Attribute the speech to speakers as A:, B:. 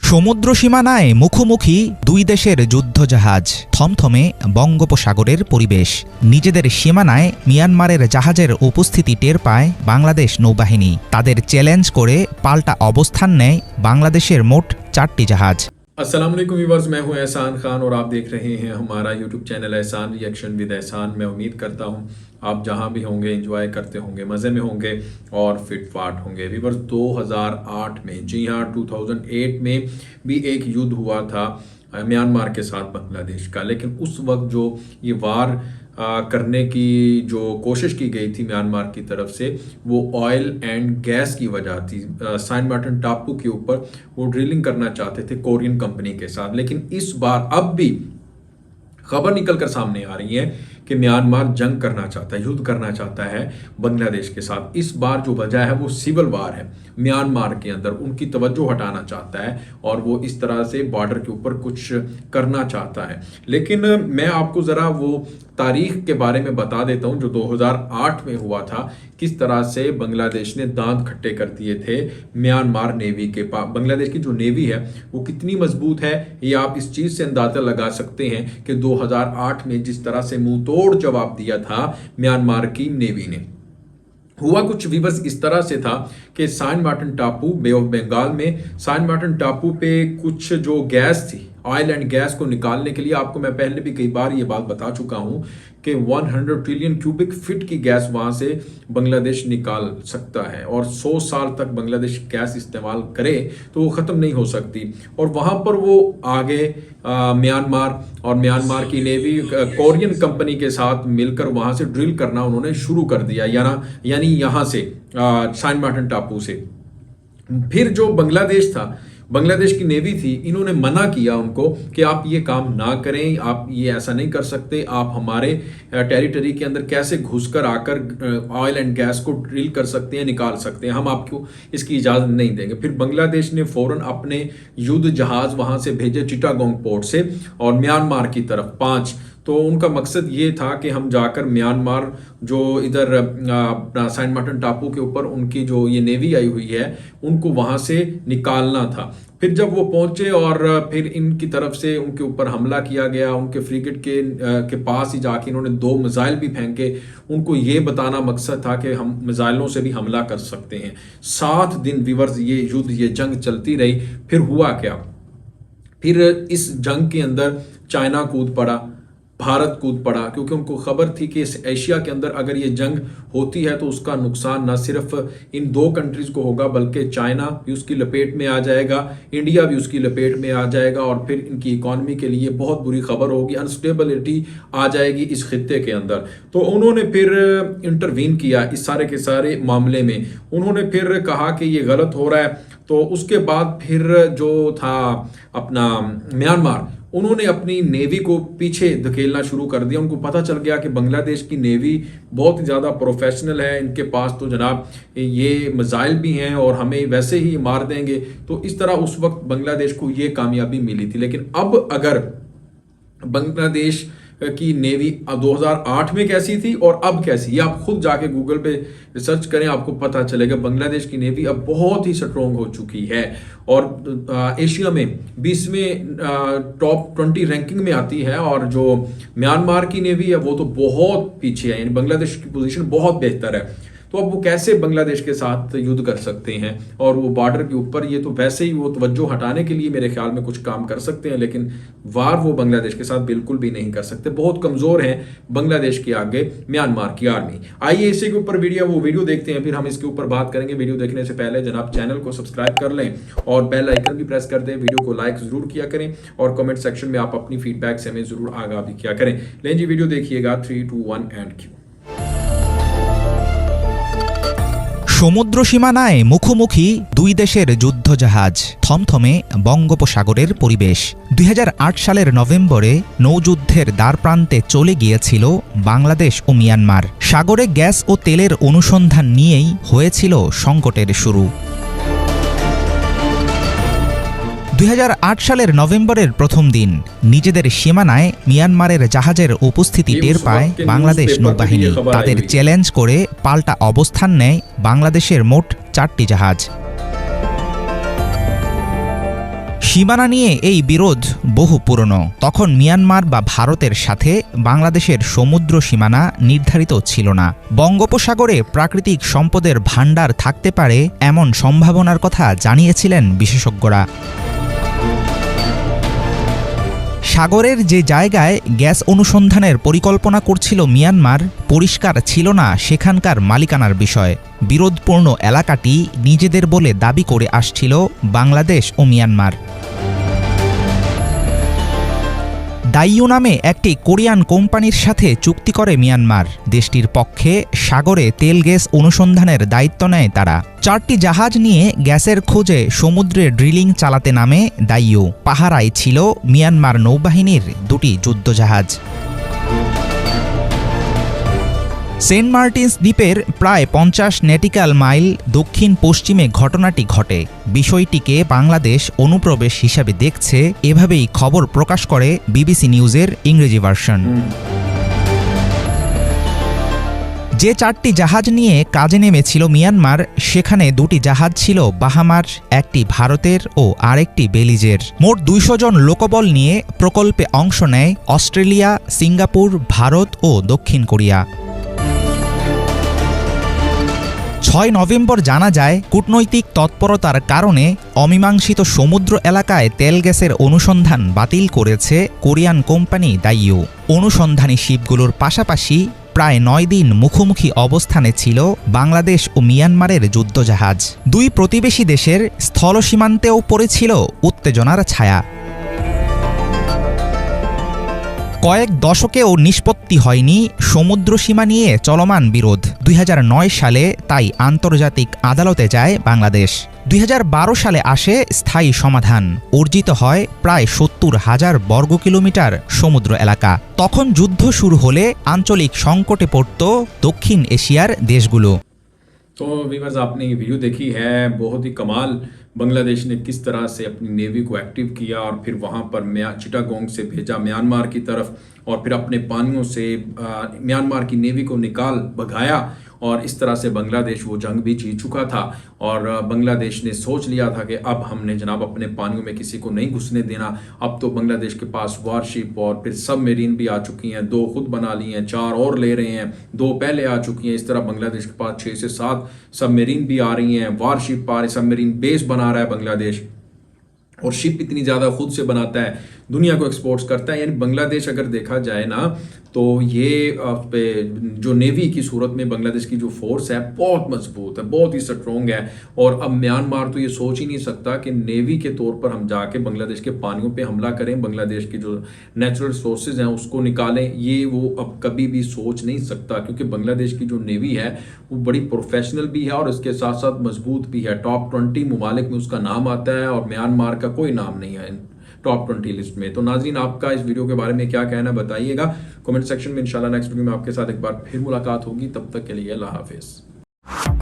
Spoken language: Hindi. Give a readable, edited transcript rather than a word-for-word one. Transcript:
A: সমুদ্র সীমানায় মুখোমুখি দুই দেশের যুদ্ধজাহাজ, থমথমে বঙ্গোপসাগরের পরিবেশ। নিজেদের সীমানায় মিয়ানমারের জাহাজের উপস্থিতি টের পায় বাংলাদেশ নৌবাহিনী। তাদের চ্যালেঞ্জ করে পাল্টা অবস্থান নেয় বাংলাদেশের মোট 4টি জাহাজ।
B: अस्सलाम वालेकुम व्यूअर्स, मैं हूं एहसान खान और आप देख रहे हैं हमारा यूट्यूब चैनल एहसान रिएक्शन विद एहसान। मैं उम्मीद करता हूं आप जहां भी होंगे एंजॉय करते होंगे, मज़े में होंगे और फिट फाट होंगे। व्यूअर्स 2008 में, जी हाँ 2008 में भी एक युद्ध हुआ था म्यांमार के साथ बांग्लादेश का। लेकिन उस वक्त जो ये वार करने की जो कोशिश की गई थी म्यांमार की तरफ से, वो ऑयल एंड गैस की वजह थी। सेंट मार्टिन टापू के ऊपर वो ड्रिलिंग करना चाहते थे कोरियन कंपनी के साथ। लेकिन इस बार अब भी खबर निकल कर सामने आ रही है कि म्यांमार जंग करना चाहता है, युद्ध करना चाहता है बांग्लादेश के साथ। इस बार जो वजह है वो सिविल वार है म्यांमार के अंदर। उनकी तवज्जो हटाना चाहता है और वो इस तरह से बॉर्डर के ऊपर कुछ करना चाहता है। लेकिन मैं आपको ज़रा वो तारीख के बारे में बता देता हूँ जो 2008 में हुआ था, किस तरह से बांग्लादेश ने दांत खट्टे कर दिए थे म्यांमार नेवी के पास। बांग्लादेश की जो नेवी है वो कितनी मजबूत है, ये आप इस चीज़ से अंदाज़ा लगा सकते हैं कि 2008 में जिस तरह से मुंह तोड़ जवाब दिया था म्यांमार की नेवी ने। हुआ कुछ व्यूअर्स इस तरह से था कि सेंट मार्टिन टापू, बे ऑफ बंगाल में सेंट मार्टिन टापू पे कुछ जो गैस थी, ऑयल एंड गैस को निकालने के लिए, आपको मैं पहले भी कई बार ये बात बता चुका हूं कि 100 ट्रिलियन क्यूबिक फीट की गैस वहां से बांग्लादेश निकाल सकता है और 100 साल तक बांग्लादेश गैस इस्तेमाल करे तो वो ख़त्म नहीं हो सकती। और वहां पर वो आगे म्यांमार और म्यांमार की नेवी कोरियन कंपनी के साथ मिलकर वहां से ड्रिल करना उन्होंने शुरू कर दिया, यानी यहाँ से सेंट मार्टिन टापू से। फिर जो बांग्लादेश था, बांग्लादेश की नेवी थी, इन्होंने मना किया उनको कि आप ये काम ना करें, आप ये ऐसा नहीं कर सकते, आप हमारे टेरिटरी के अंदर कैसे घुसकर आकर ऑयल एंड गैस को ड्रिल कर सकते हैं, निकाल सकते हैं, हम आपको इसकी इजाज़त नहीं देंगे। फिर बांग्लादेश ने फौरन अपने युद्ध जहाज वहां से भेजे चिटागोंग पोर्ट से और म्यांमार की तरफ 5। तो उनका मकसद ये था कि हम जाकर म्यांमार जो इधर सेंट मार्टिन टापू के ऊपर उनकी जो ये नेवी आई हुई है उनको वहां से निकालना था। फिर जब वो पहुंचे और फिर इनकी तरफ से उनके ऊपर हमला किया गया, उनके फ्रिगेट के पास ही जाके इन्होंने 2 मिसाइल भी फेंके। उनको ये बताना मकसद था कि हम मिसाइलों से भी हमला कर सकते हैं। 7 दिन व्यूअर्स ये युद्ध, ये जंग चलती रही। फिर हुआ क्या, फिर इस जंग के अंदर चाइना कूद पड़ा, भारत कूद पड़ा, क्योंकि उनको खबर थी कि इस एशिया के अंदर अगर ये जंग होती है तो उसका नुकसान न सिर्फ इन 2 कंट्रीज को होगा बल्कि चाइना भी उसकी लपेट में आ जाएगा, इंडिया भी उसकी लपेट में आ जाएगा और फिर इनकी इकॉनमी के लिए बहुत बुरी खबर होगी, अनस्टेबिलिटी आ जाएगी इस खित्ते के अंदर। तो उन्होंने फिर इंटरवीन किया इस सारे के सारे मामले में। उन्होंने फिर कहा कि ये गलत हो रहा है। तो उसके बाद फिर जो था अपना म्यांमार, उन्होंने अपनी नेवी को पीछे धकेलना शुरू कर दिया। उनको पता चल गया कि बांग्लादेश की नेवी बहुत ज़्यादा प्रोफेशनल है, इनके पास तो जनाब ये मिसाइल भी हैं और हमें वैसे ही मार देंगे। तो इस तरह उस वक्त बांग्लादेश को ये कामयाबी मिली थी। लेकिन अब अगर बांग्लादेश की नेवी 2008 में कैसी थी और अब कैसी, ये आप खुद जाके गूगल पे रिसर्च करें, आपको पता चलेगा। बांग्लादेश की नेवी अब बहुत ही स्ट्रॉन्ग हो चुकी है और एशिया में 20वें टॉप 20 रैंकिंग में आती है। और जो म्यांमार की नेवी है वो तो बहुत पीछे है, यानी बांग्लादेश की पोजीशन बहुत बेहतर है। तो अब वो कैसे बांग्लादेश के साथ युद्ध कर सकते हैं और वो बॉर्डर के ऊपर, ये तो वैसे ही वो तवज्जो हटाने के लिए मेरे ख्याल में कुछ काम कर सकते हैं, लेकिन वार वो बांग्लादेश के साथ बिल्कुल भी नहीं कर सकते। बहुत कमजोर है बांग्लादेश के आगे म्यांमार की आर्मी। आइए इसी के ऊपर वो वीडियो देखते हैं, फिर हम इसके ऊपर बात करेंगे। वीडियो देखने से पहले जनाब चैनल को सब्सक्राइब कर लें और बेल आइकन भी प्रेस कर दें। वीडियो को लाइक जरूर किया करें और कमेंट सेक्शन में आप अपनी फीडबैक से हमें जरूर आगाह भी किया करें। लें जी, वीडियो देखिएगा। 3, 2, 1 एंड क्यू।
A: সমুদ্র সীমানায় মুখোমুখি দুই দেশের যুদ্ধজাহাজ, থমথমে বঙ্গোপসাগরের পরিবেশ। 2008 সালের নভেম্বরে নৌযুদ্ধের দ্বারপ্রান্তে চলে গিয়েছিল বাংলাদেশ ও মিয়ানমার। সাগরে গ্যাস ও তেলের অনুসন্ধান নিয়েই হয়েছিল সংকটের শুরু। 2008 সালের নভেম্বরের প্রথম দিন নিজেদের সীমানায় মিয়ানমারের জাহাজের উপস্থিতি টের পায় বাংলাদেশ নৌবাহিনী। তাদের চ্যালেঞ্জ করে পাল্টা অবস্থান নেয় বাংলাদেশের মোট 4টি জাহাজ। সীমানা নিয়ে এই বিরোধ বহু পুরনো। তখন মিয়ানমার বা ভারতের সাথে বাংলাদেশের সমুদ্র সীমানা নির্ধারিত ছিল না। বঙ্গোপসাগরে প্রাকৃতিক সম্পদের ভাণ্ডার থাকতে পারে এমন সম্ভাবনার কথা জানিয়েছিলেন বিশেষজ্ঞরা। সাগরের যে জায়গায় গ্যাস অনুসন্ধানের পরিকল্পনা করছিল মিয়ানমার, পরিষ্কার ছিল না সেখানকার মালিকানার বিষয়। বিরোধপূর্ণ এলাকাটি নিজেদের বলে দাবি করে আসছিল বাংলাদেশ ও মিয়ানমার। দাইয়ু নামে একটি কোরিয়ান কোম্পানির সাথে চুক্তি করে মিয়ানমার। দেশটির পক্ষে সাগরে তেল গ্যাস অনুসন্ধানের দায়িত্ব নেয় তারা। 4টি জাহাজ নিয়ে গ্যাসের খোঁজে সমুদ্রে ড্রিলিং চালাতে নামে দাইয়ু। পাহারায় ছিল মিয়ানমার নৌবাহিনীর 2টি যুদ্ধজাহাজ। সেন্ট মার্টিনস দ্বীপের প্রায় 50 নটিক্যাল মাইল দক্ষিণ পশ্চিমে ঘটনাটি ঘটে। বিষয়টিকে বাংলাদেশ অনুপ্রবেশ হিসাবে দেখছে, এভাবেই খবর প্রকাশ করে বিবিসি নিউজের ইংরেজি ভার্সন। যে 4টি জাহাজ নিয়ে কাজে নেমেছিল মিয়ানমার, সেখানে 2টি জাহাজ ছিল বাহামার, একটি ভারতের ও আরেকটি বেলিজের। মোট 200 জন লোকবল নিয়ে প্রকল্পে অংশ নেয় অস্ট্রেলিয়া, সিঙ্গাপুর, ভারত ও দক্ষিণ কোরিয়া। 6 নভেম্বর জানা যায়, কূটনৈতিক তৎপরতার কারণে অমীমাংসিত সমুদ্র এলাকায় তেল গ্যাসের অনুসন্ধান বাতিল করেছে কোরিয়ান কোম্পানি দাইয়ু। অনুসন্ধানী শিপগুলোর পাশাপাশি প্রায় 9 দিন মুখোমুখি অবস্থানে ছিল বাংলাদেশ ও মিয়ানমারের যুদ্ধজাহাজ। 2 প্রতিবেশী দেশের স্থলসীমান্তেও পড়েছিল উত্তেজনার ছায়া। কয়েক দশকেও নিষ্পত্তি হয়নি সমুদ্রসীমা নিয়ে চলমান বিরোধ। 2009 সালে তাই আন্তর্জাতিক আদালতে যায় বাংলাদেশ। 2012 সালে আসে স্থায়ী সমাধান। অর্জিত হয় প্রায় 70,000 বর্গ কিলোমিটার সমুদ্র এলাকা। তখন যুদ্ধ শুরু হলে আঞ্চলিক সংকটে পড়ত দক্ষিণ এশিয়ার देशগুলো।
B: तो वीवर्स, आपने ये वीडियो देखी है, बहुत ही कमाल बांग्लादेश ने किस तरह से अपनी नेवी को एक्टिव किया और फिर वहाँ पर चिटागोंग से भेजा म्यांमार की तरफ, और फिर अपने पानियों से म्यांमार की नेवी को निकाल भगाया। और इस तरह से बांग्लादेश वो जंग भी जीत चुका था और बांग्लादेश ने सोच लिया था कि अब हमने जनाब अपने पानियों में किसी को नहीं घुसने देना। अब तो बांग्लादेश के पास वारशिप और फिर सबमरीन भी आ चुकी हैं, 2 खुद बना ली हैं, 4 और ले रहे हैं, 2 पहले आ चुकी हैं। इस तरह बांग्लादेश के पास 6 से 7 सबमरीन भी आ रही हैं, वारशिप आ रही, सबमरीन बेस बना रहा है बांग्लादेश, और शिप इतनी ज़्यादा खुद से बनाता है, दुनिया को एक्सपोर्ट्स करता है। यानी बांग्लादेश अगर देखा जाए ना, तो ये जो नेवी की सूरत में बांग्लादेश की जो फोर्स है बहुत मजबूत है, बहुत ही स्ट्रॉन्ग है। और अब म्यांमार तो ये सोच ही नहीं सकता कि नेवी के तौर पर हम जाके बांग्लादेश के पानियों पे हमला करें, बांग्लादेश की जो नेचुरल रिसोर्सेज हैं उसको निकालें। ये वो अब कभी भी सोच नहीं सकता, क्योंकि बांग्लादेश की जो नेवी है वो बड़ी प्रोफेशनल भी है और इसके साथ साथ मजबूत भी है। टॉप 20 ममालिक में उसका नाम आता है और म्यांमार का कोई नाम नहीं है टॉप 20 लिस्ट में। तो नाज़रीन, आपका इस वीडियो के बारे में क्या कहना है बताइएगा कमेंट सेक्शन में। इंशाल्लाह नेक्स्ट वीडियो में आपके साथ एक बार फिर मुलाकात होगी। तब तक के लिए अल्लाह हाफिज़।